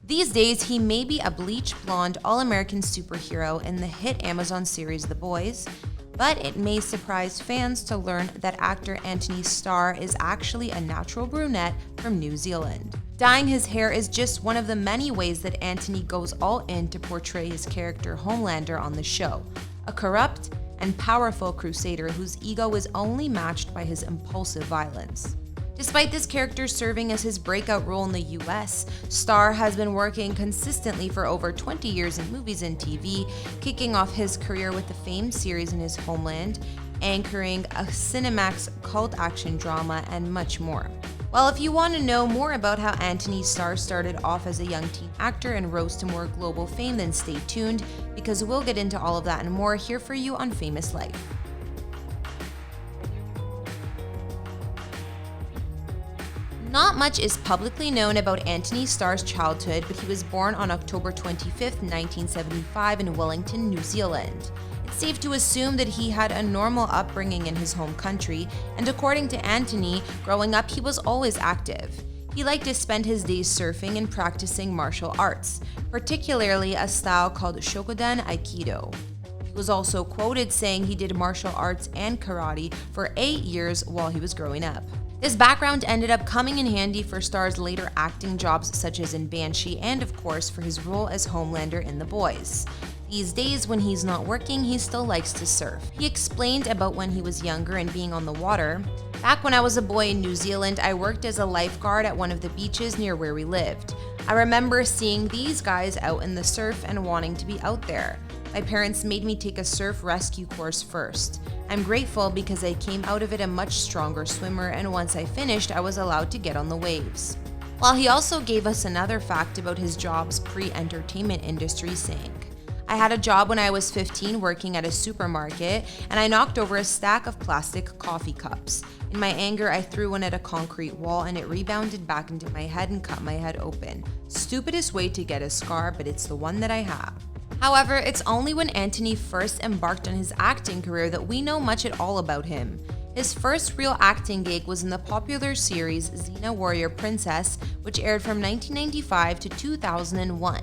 These days, he may be a bleach blonde all-American superhero in the hit Amazon series The Boys, but it may surprise fans to learn that actor Antony Starr is actually a natural brunette from New Zealand. Dyeing his hair is just one of the many ways that Antony goes all in to portray his character Homelander on the show, a corrupt and powerful crusader whose ego is only matched by his impulsive violence. Despite this character serving as his breakout role in the US, Starr has been working consistently for over 20 years in movies and TV, kicking off his career with the famed series in his homeland, anchoring a Cinemax cult action drama, and much more. Well, if you want to know more about how Antony Starr started off as a young teen actor and rose to more global fame, then stay tuned, because we'll get into all of that and more here for you on Famous Life. Not much is publicly known about Antony Starr's childhood, but he was born on October 25, 1975 in Wellington, New Zealand. It's safe to assume that he had a normal upbringing in his home country, and according to Antony, growing up he was always active. He liked to spend his days surfing and practicing martial arts, particularly a style called Shokoden Aikido. He was also quoted saying he did martial arts and karate for 8 years while he was growing up. This background ended up coming in handy for Starr's later acting jobs such as in Banshee and, of course, for his role as Homelander in The Boys. These days, when he's not working, he still likes to surf. He explained about when he was younger and being on the water. Back when I was a boy in New Zealand, I worked as a lifeguard at one of the beaches near where we lived. I remember seeing these guys out in the surf and wanting to be out there. My parents made me take a surf rescue course first. I'm grateful because I came out of it a much stronger swimmer, and once I finished, I was allowed to get on the waves. While he also gave us another fact about his jobs pre-entertainment industry, saying, I had a job when I was 15 working at a supermarket, and I knocked over a stack of plastic coffee cups. In my anger, I threw one at a concrete wall and it rebounded back into my head and cut my head open. Stupidest way to get a scar, but it's the one that I have. However, it's only when Antony first embarked on his acting career that we know much at all about him. His first real acting gig was in the popular series Xena Warrior Princess, which aired from 1995 to 2001.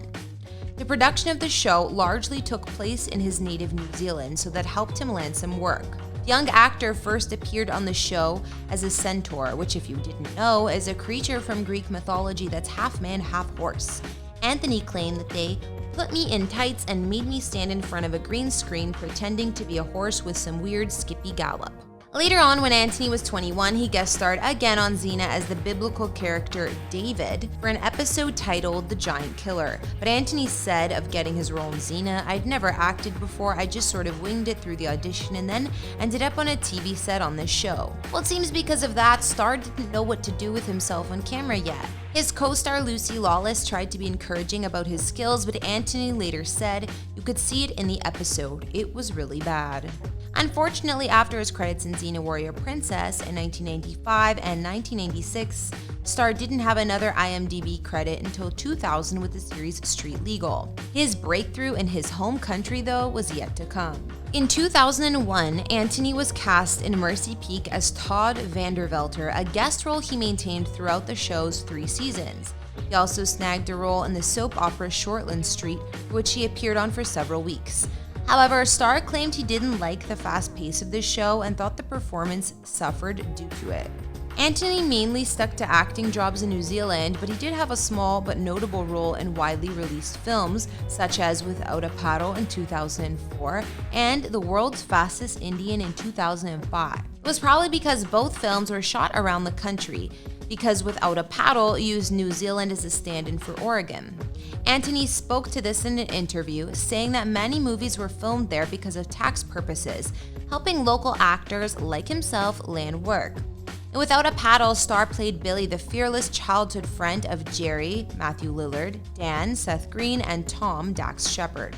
The production of the show largely took place in his native New Zealand, so that helped him land some work. The young actor first appeared on the show as a centaur, which, if you didn't know, is a creature from Greek mythology that's half man, half horse. Antony claimed that they put me in tights and made me stand in front of a green screen pretending to be a horse with some weird skippy gallop. Later on, when Antony was 21, he guest starred again on Xena as the biblical character David for an episode titled The Giant Killer. But Antony said of getting his role in Xena, I'd never acted before, I just sort of winged it through the audition and then ended up on a TV set on this show. Well, it seems because of that, Starr didn't know what to do with himself on camera yet. His co-star Lucy Lawless tried to be encouraging about his skills, but Antony later said, you could see it in the episode, it was really bad. Unfortunately, after his credits in Xena Warrior Princess in 1995 and 1996, Starr didn't have another IMDb credit until 2000 with the series Street Legal. His breakthrough in his home country, though, was yet to come. In 2001, Antony was cast in Mercy Peak as Todd Vandervelter, a guest role he maintained throughout the show's 3 seasons. He also snagged a role in the soap opera Shortland Street, which he appeared on for several weeks. However, Starr claimed he didn't like the fast pace of the show and thought the performance suffered due to it. Antony mainly stuck to acting jobs in New Zealand, but he did have a small but notable role in widely released films, such as Without a Paddle in 2004 and The World's Fastest Indian in 2005. It was probably because both films were shot around the country, because Without a Paddle used New Zealand as a stand-in for Oregon. Antony spoke to this in an interview, saying that many movies were filmed there because of tax purposes, helping local actors like himself land work. And Without a Paddle, Starr played Billy, the fearless childhood friend of Jerry, Matthew Lillard, Dan, Seth Green, and Tom, Dax Shepard.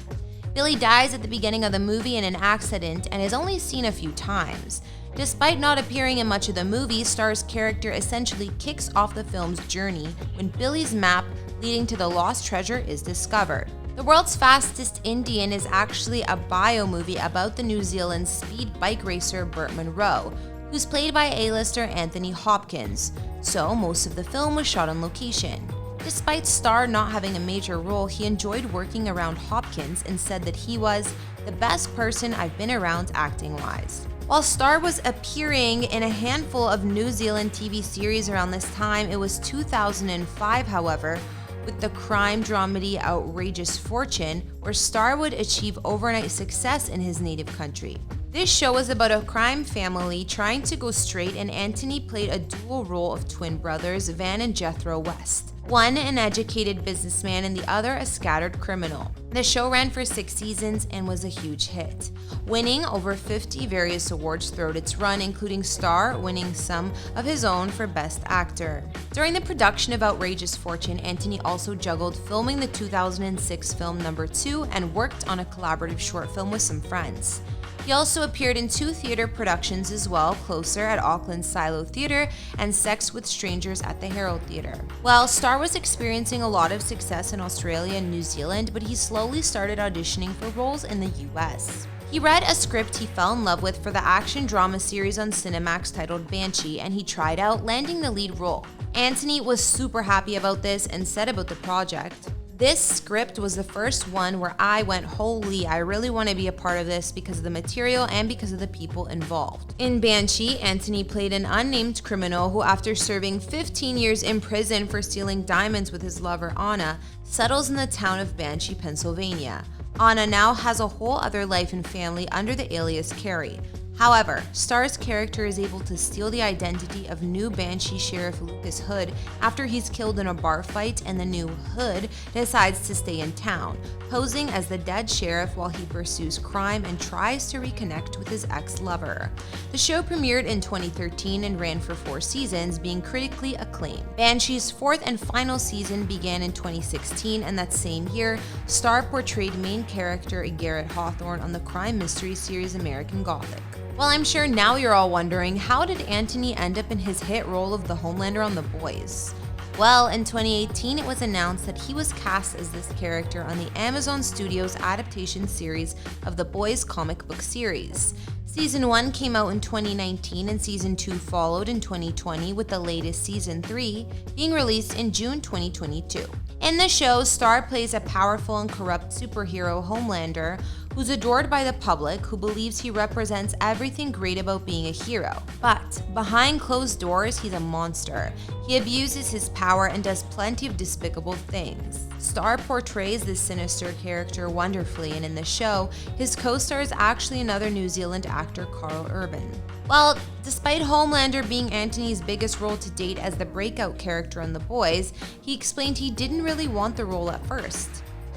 Billy dies at the beginning of the movie in an accident and is only seen a few times. Despite not appearing in much of the movie, Starr's character essentially kicks off the film's journey when Billy's map leading to the lost treasure is discovered. The World's Fastest Indian is actually a bio-movie about the New Zealand speed bike racer Burt Munro, who's played by A-lister Anthony Hopkins, so most of the film was shot on location. Despite Starr not having a major role, he enjoyed working around Hopkins and said that he was the best person I've been around acting-wise. While Starr was appearing in a handful of New Zealand TV series around this time, it was 2005, however, with the crime dramedy Outrageous Fortune, where Starr would achieve overnight success in his native country. This show was about a crime family trying to go straight, and Antony played a dual role of twin brothers, Van and Jethro West. One an educated businessman and the other a scattered criminal. The show ran for 6 seasons and was a huge hit, winning over 50 various awards throughout its run, including Starr winning some of his own for Best Actor. During the production of Outrageous Fortune, Antony also juggled filming the 2006 film Number 2 and worked on a collaborative short film with some friends. He also appeared in 2 theater productions as well, Closer at Auckland's Silo Theatre and Sex with Strangers at the Herald Theatre. Well, Starr was experiencing a lot of success in Australia and New Zealand, but he slowly started auditioning for roles in the US. He read a script he fell in love with for the action drama series on Cinemax titled Banshee, and he tried out, landing the lead role. Antony was super happy about this and said about the project, "This script was the first one where I went, holy, I really want to be a part of this because of the material and because of the people involved." In Banshee, Antony played an unnamed criminal who, after serving 15 years in prison for stealing diamonds with his lover Anna, settles in the town of Banshee, Pennsylvania. Anna now has a whole other life and family under the alias Carrie. However, Starr's character is able to steal the identity of new Banshee Sheriff Lucas Hood after he's killed in a bar fight, and the new Hood decides to stay in town, posing as the dead sheriff while he pursues crime and tries to reconnect with his ex-lover. The show premiered in 2013 and ran for 4 seasons, being critically acclaimed. Banshee's 4th and final season began in 2016, and that same year, Starr portrayed main character Garrett Hawthorne on the crime mystery series American Gothic. Well, I'm sure now you're all wondering, how did Antony end up in his hit role of the Homelander on The Boys? Well, in 2018, it was announced that he was cast as this character on the Amazon Studios adaptation series of The Boys comic book series. Season 1 came out in 2019 and Season 2 followed in 2020, with the latest Season 3 being released in June 2022. In the show, Starr plays a powerful and corrupt superhero, Homelander, who's adored by the public, who believes he represents everything great about being a hero. But behind closed doors, he's a monster. He abuses his power and does plenty of despicable things. Starr portrays this sinister character wonderfully, and in the show, his co-star is actually another New Zealand actor, Carl Urban. Well, despite Homelander being Antony's biggest role to date as the breakout character on The Boys, he explained he didn't really want the role at first.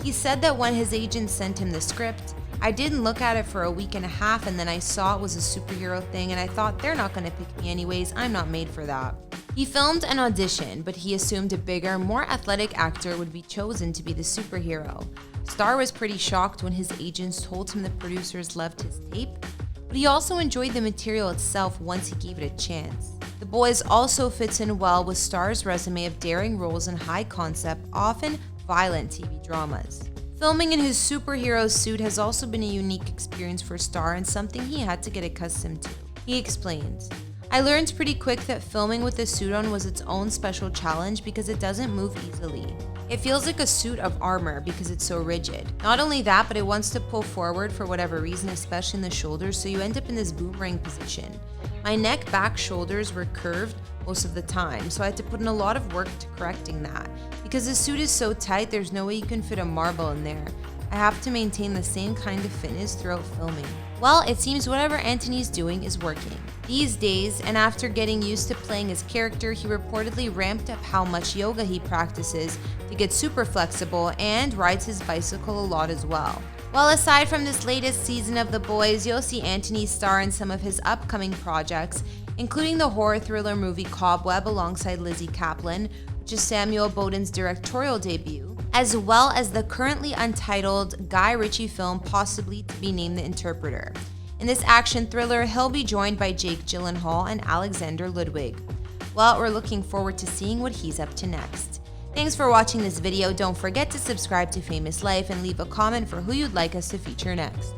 He said that when his agent sent him the script, "I didn't look at it for a week and a half, and then I saw it was a superhero thing, and I thought, they're not going to pick me anyways, I'm not made for that." He filmed an audition, but he assumed a bigger, more athletic actor would be chosen to be the superhero. Starr was pretty shocked when his agents told him the producers loved his tape, but he also enjoyed the material itself once he gave it a chance. The Boys also fits in well with Starr's resume of daring roles in high-concept, often violent TV dramas. Filming in his superhero suit has also been a unique experience for Starr and something he had to get accustomed to. He explains, "I learned pretty quick that filming with the suit on was its own special challenge because it doesn't move easily. It feels like a suit of armor because it's so rigid. Not only that, but it wants to pull forward for whatever reason, especially in the shoulders, so you end up in this boomerang position. My neck, back, shoulders were curved most of the time, so I had to put in a lot of work to correcting that. Because the suit is so tight, there's no way you can fit a marble in there. I have to maintain the same kind of fitness throughout filming." Well, it seems whatever Antony's doing is working these days, and after getting used to playing his character, he reportedly ramped up how much yoga he practices to get super flexible, and rides his bicycle a lot as well. Well, aside from this latest season of The Boys, you'll see Antony Starr in some of his upcoming projects, including the horror thriller movie Cobweb alongside Lizzie Kaplan, which is Samuel Bowden's directorial debut, as well as the currently untitled Guy Ritchie film possibly to be named The Interpreter. In this action thriller, he'll be joined by Jake Gyllenhaal and Alexander Ludwig. Well, we're looking forward to seeing what he's up to next. Thanks for watching this video. Don't forget to subscribe to Famous Life and leave a comment for who you'd like us to feature next.